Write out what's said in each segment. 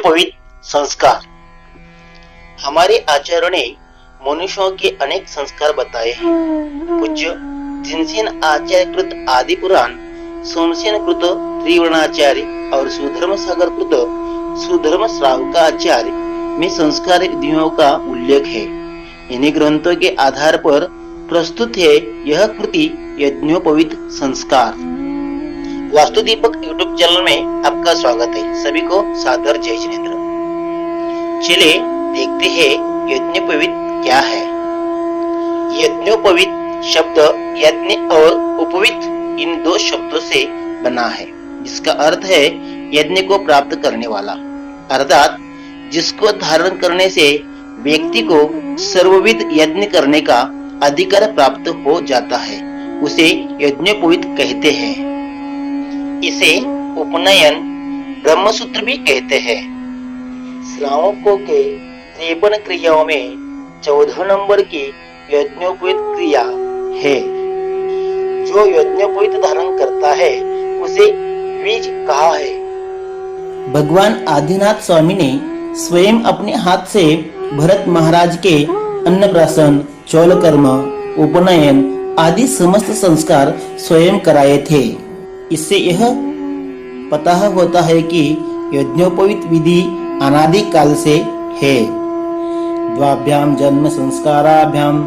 यज्ञोपवीत संस्कार। हमारे आचार्यों ने मनुष्यों के अनेक संस्कार बताए हैं। पूज्य जिनसेन आचार्य कृत आदि पुराण, सोमसेन कृत त्रिवर्णाचार्य और सुधर्म सागर कृत सुधर्म श्रावकाचार्य में संस्कार विधियों का उल्लेख है। इन्हीं ग्रंथों के आधार पर प्रस्तुत है यह कृति यज्ञोपवीत संस्कार। वास्तु दीपक यूट्यूब चैनल में आपका स्वागत है। सभी को सादर जय जिनेन्द्र। चलिए देखते हैं यज्ञोपवीत क्या है। यज्ञोपवीत शब्द यज्ञ और उपवीत इन दो शब्दों से बना है, जिसका अर्थ है यज्ञ को प्राप्त करने वाला, अर्थात जिसको धारण करने से व्यक्ति को सर्वविध यज्ञ करने का अधिकार प्राप्त हो जाता है, उसे यज्ञोपवीत कहते हैं। इसे उपनयन ब्रह्मसूत्र भी कहते हैं। श्रावकों के 53 क्रियाओं में 14 नंबर की यज्ञोपवीत क्रिया है। जो यज्ञोपवीत धारण करता है उसे द्विज कहा है। भगवान आदिनाथ स्वामी ने स्वयं अपने हाथ से भरत महाराज के अन्नप्राशन, चौलकर्म, उपनयन आदि समस्त संस्कार स्वयं कराए थे। इससे यह पता होता है कि यज्ञोपवीत विधि अनादि काल से है। द्वाभ्याम जन्म संस्काराभ्याम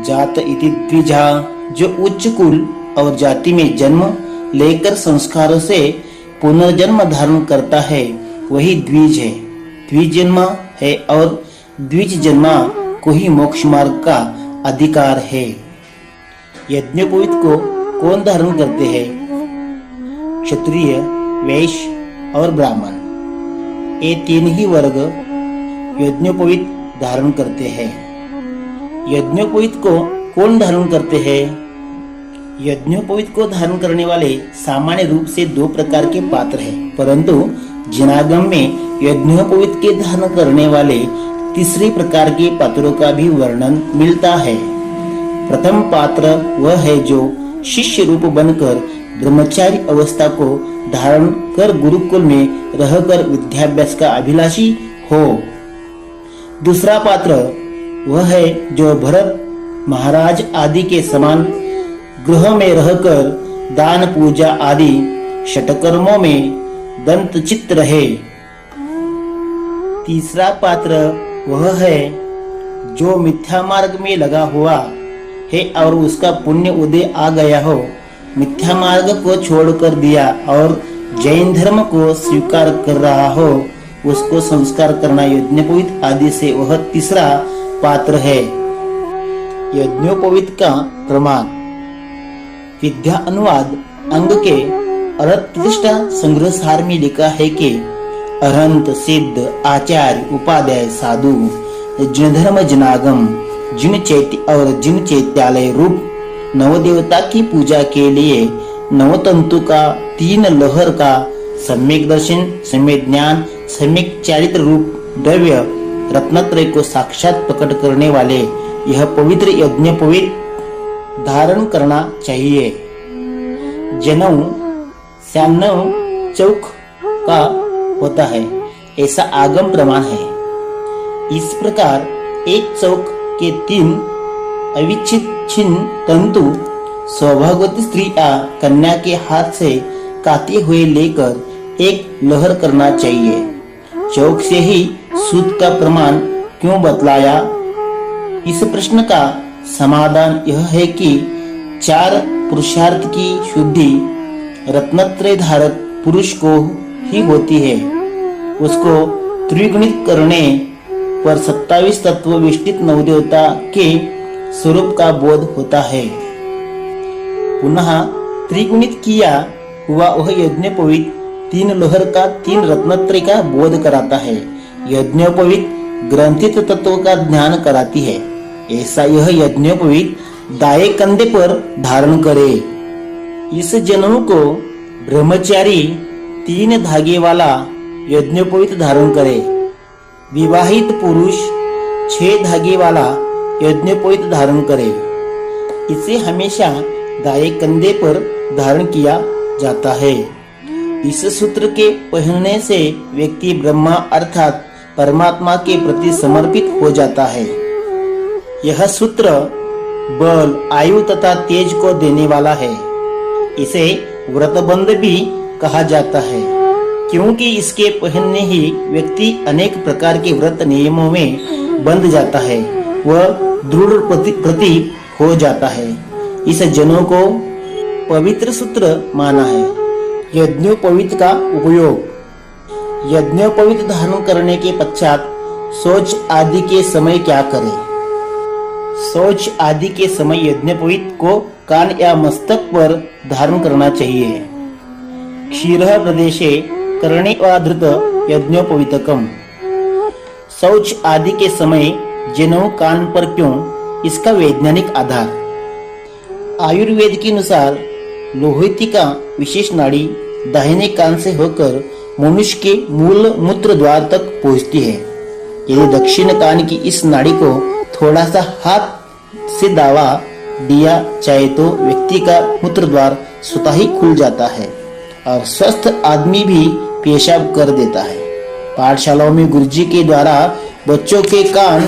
जात इति द्विजा, जो उच्च कुल और जाति में जन्म लेकर संस्कारों से पुनर्जन्म धारण करता है वही द्विज है। द्विज जन्म है और द्विज जन्मा को ही मोक्ष मार्ग का अधिकार है। यज्ञोपवीत को कौन धारण करते हैं? क्षत्रिय, वैश्य और ब्राह्मण, ये तीन ही वर्ग यज्ञोपवीत धारण करते हैं। यज्ञोपवीत को कौन धारण करते हैं? यज्ञोपवीत को धारण करने वाले सामान्य रूप से दो प्रकार के पात्र हैं, परंतु जिनागम में यज्ञोपवीत के धारण करने वाले तीसरे प्रकार के पात्रों का भी वर्णन मिलता है। प्रथम पात्र वह है जो शिष्य रूप बनकर ब्रह्मचारी अवस्था को धारण कर गुरुकुल में रहकर विद्याभ्यास का अभिलाषी हो। दूसरा पात्र वह है जो भरत महाराज आदि के समान गृह में रहकर दान पूजा आदि षटकर्मों में दंतचित्त रहे। तीसरा पात्र वह है जो मिथ्या मार्ग में लगा हुआ है और उसका पुण्य उदय आ गया हो, मिथ्या मार्ग को छोड़कर दिया और जैन धर्म को स्वीकार कर रहा हो, उसको संस्कार करना यज्ञोपवीत आदि से वह तीसरा पात्र है। यज्ञोपवीत का प्रमाण विद्या अनुवाद अंग के अरहत प्रतिष्ठा संग्रह सार में लिखा है कि अरहंत, सिद्ध, आचार्य, उपाध्याय, साधु, जिन धर्म जिनागम, जिन चैत्य और जिन चैत्यालय रूप नवदेवता की पूजा के लिए नवतंतु का 3 लहर का सम्यक दर्शन, सम्यक ज्ञान, सम्यक चारित्र रूप द्रव्य रत्नत्रय को साक्षात प्रकट करने वाले यह पवित्र यज्ञोपवीत धारण करना चाहिए। जनेऊ 96 चौक का होता है, ऐसा आगम प्रमाण है। इस प्रकार एक चौक के 3 अविच्छिन्न तंतु सौभाग्यवती स्त्री या कन्या के हाथ से काते हुए लेकर एक लहर करना चाहिए। चौक से ही सूत का प्रमाण क्यों बतलाया? इस प्रश्न का समाधान यह है कि 4 पुरुषार्थ की शुद्धि रत्नत्रय धारक पुरुष को ही होती है। उसको त्रिगुणित करने पर 27 तत्व विशिष्ट नवदेवता के स्वरूप का बोध होता है। पुनः त्रिगुणित किया हुआ वह यज्ञोपवीत 3 लहर का 3 रत्नत्रय का बोध कराता है। यज्ञोपवीत ग्रंथित तत्व का ज्ञान कराती है। ऐसा यह यज्ञोपवीत दाएं कंधे पर धारण करे। इस जनेऊ को ब्रह्मचारी 3 धागे वाला यज्ञोपवीत धारण करे। विवाहित पुरुष 6 धागे वाला यज्ञोपवीत धारण करे। इसे हमेशा दाएं कंधे पर धारण किया जाता है। इस सूत्र के पहनने से व्यक्ति ब्रह्मा अर्थात परमात्मा के प्रति समर्पित हो जाता है। यह सूत्र बल, आयु तथा तेज को देने वाला है। इसे व्रतबंध भी कहा जाता है, क्योंकि इसके पहनने ही व्यक्ति अनेक प्रकार के व्रत नियमों में बंध जाता है, वह दृढ़ प्रतीक हो जाता है। इस जनों को पवित्र सूत्र माना है। यज्ञोपवीत का उपयोग। यज्ञोपवीत धारण करने के पश्चात शौच आदि के समय क्या करें? शौच आदि के समय यज्ञोपवीत को कान या मस्तक पर धारण करना चाहिए। क्षीरः प्रदेशे करणे वा धृत यज्ञोपवीतकम। शौच आदि के समय जनेऊ कान पर क्यों? इसका वैज्ञानिक आधार। आयुर्वेद के अनुसार लोहितिका विशेष नाड़ी दाहिने कान से होकर मनुष्य के मूल मूत्र द्वार तक पहुंचती है। यदि दक्षिण कान की इस नाड़ी को थोड़ा सा हाथ से दबा दिया जाए तो व्यक्ति का मूत्र द्वार स्वतः ही खुल जाता है और स्वस्थ आदमी भी पेशाब कर देता है। पाठशालाओं में गुरुजी के द्वारा बच्चों के कान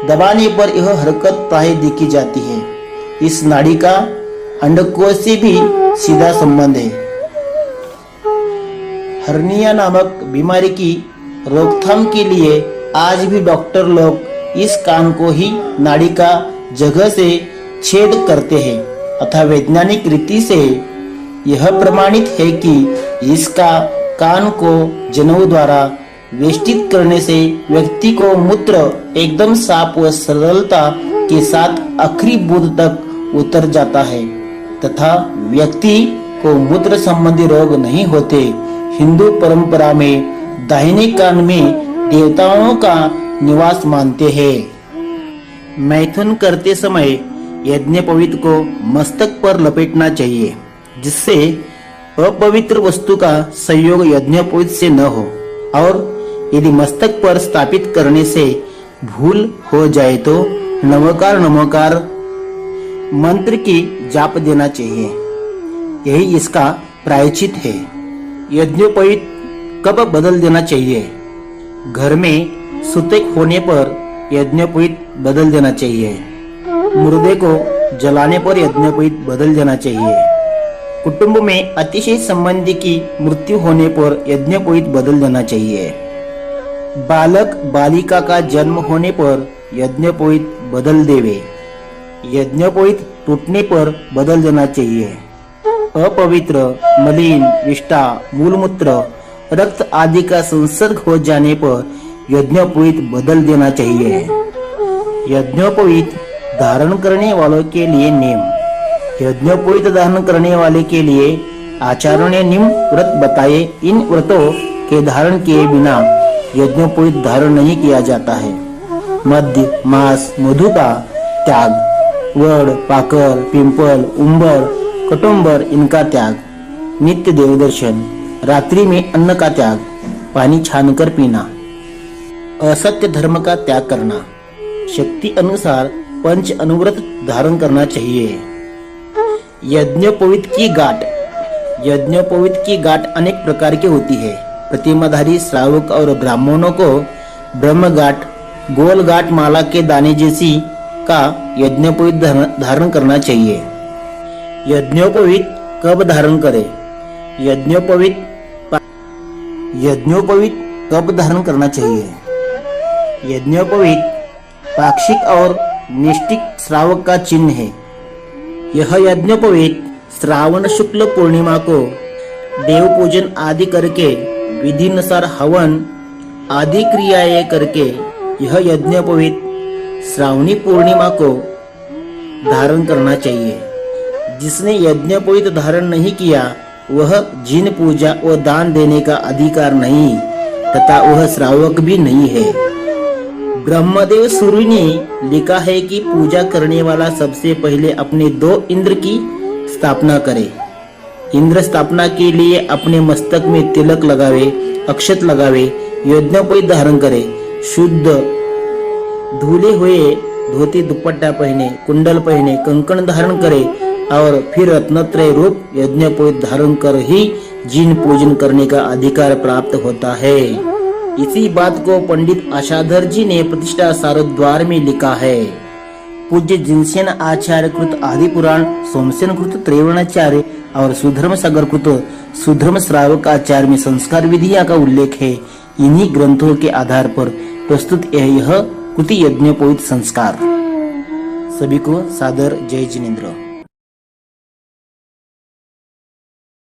दबाने पर यह हरकत प्राय देखी जाती है। इस नाड़ी का अंडकोश से भी सीधा संबंध है। हर्निया नामक बीमारी की रोकथाम के लिए आज भी डॉक्टर लोग इस कान को ही नाड़ी का जगह से छेद करते हैं, अतः वैज्ञानिक रीति से यह प्रमाणित है कि इसका कान को जनेऊ द्वारा वेष्टित करने से व्यक्ति को मूत्र एकदम साफ व सरलता के साथ आखिरी बूंद तक उतर जाता है तथा व्यक्ति को मूत्र संबंधी रोग नहीं होते। हिंदू परंपरा में दाहिने कान में देवताओं का निवास मानते हैं। मैथुन करते समय यज्ञोपवीत को मस्तक पर लपेटना चाहिए, जिससे अपवित्र वस्तु का संयोग यज्ञोपवीत से न हो, और यदि मस्तक पर स्थापित करने से भूल हो जाए तो नमकार नमकार मंत्र की जाप देना चाहिए। यही इसका प्रायश्चित है। यज्ञोपवीत कब बदल देना चाहिए? घर में सुतक होने पर यज्ञोपवीत बदल देना चाहिए। मुर्दे को जलाने पर यज्ञोपवीत बदल देना चाहिए। कुटुंब में अतिशय संबंधी की मृत्यु होने पर यज्ञोपवीत बदल देना चाहिए। बालक बालिका का जन्म होने पर यज्ञोपवीत बदल देवे। यज्ञोपवीत टूटने पर बदल देना चाहिए। अपवित्र, मलिन, विष्ठा, मूलमूत्र, रक्त आदि का संसर्ग हो जाने पर यज्ञोपवीत बदल देना चाहिए। यज्ञोपवीत धारण करने वालों के लिए नियम। यज्ञोपवीत धारण करने वाले के लिए आचार्यों ने निम्न व्रत बताए। इन व्रतों के धारण किए बिना यज्ञोपवीत धारण नहीं किया जाता है। मद्य, मांस, मधु का त्याग, वड़, पाकर, पिंपल, उंबर, कटुम्बर इनका त्याग, नित्य देवदर्शन, रात्रि में अन्न का त्याग, पानी छानकर पीना, असत्य धर्म का त्याग करना, शक्ति अनुसार पंच अनुव्रत धारण करना चाहिए। यज्ञोपवीत की गांठ। यज्ञोपवीत की गांठ अनेक प्रकार की होती है। प्रतिमाधारी श्रावक और ब्राह्मणों को ब्रह्म गांठ, गोल गांठ माला के दाने जैसी का यज्ञोपवीत धारण करना चाहिए। यज्ञोपवीत कब धारण करें? यज्ञोपवीत कब धारण करना चाहिए? यज्ञोपवीत पाक्षिक और निष्ठिक श्रावक का चिन्ह है। यह यज्ञोपवीत श्रावण शुक्ल पूर्णिमा को देव पूजन आदि करके विधि अनुसार हवन आदि क्रियाएं करके यह यज्ञोपवीत श्रावणी पूर्णिमा को धारण करना चाहिए। जिसने यज्ञोपवीत धारण नहीं किया वह जिन पूजा व दान देने का अधिकार नहीं तथा वह श्रावक भी नहीं है। ब्रह्मदेव सूर्य ने लिखा है कि पूजा करने वाला सबसे पहले अपने 2 इंद्र की स्थापना करे। इंद्र स्थापना के लिए अपने मस्तक में तिलक लगावे, अक्षत लगावे, यज्ञोपवीत धारण करे, शुद्ध धुले हुए धोती दुपट्टा पहने, कुंडल पहने, कंकण धारण करे और फिर रत्नत्रय रूप यज्ञोपवीत धारण कर ही जिन पूजन करने का अधिकार प्राप्त होता है। इसी बात को पंडित आशाधर जी ने प्रतिष्ठा सारोद्वार में लिखा है। पूज्य जिनसेन आचार्य कृत आदि पुराण, सोमसेन कृत त्रिवर्णाचार्य और सुधर्म सागर कृत सुधर्म श्रावक आचार्य में संस्कार विधियां का उल्लेख है। इन्हीं ग्रंथों के आधार पर प्रस्तुत यह कृति यज्ञोपवीत संस्कार। सभी को सादर जय जिनेन्द्र।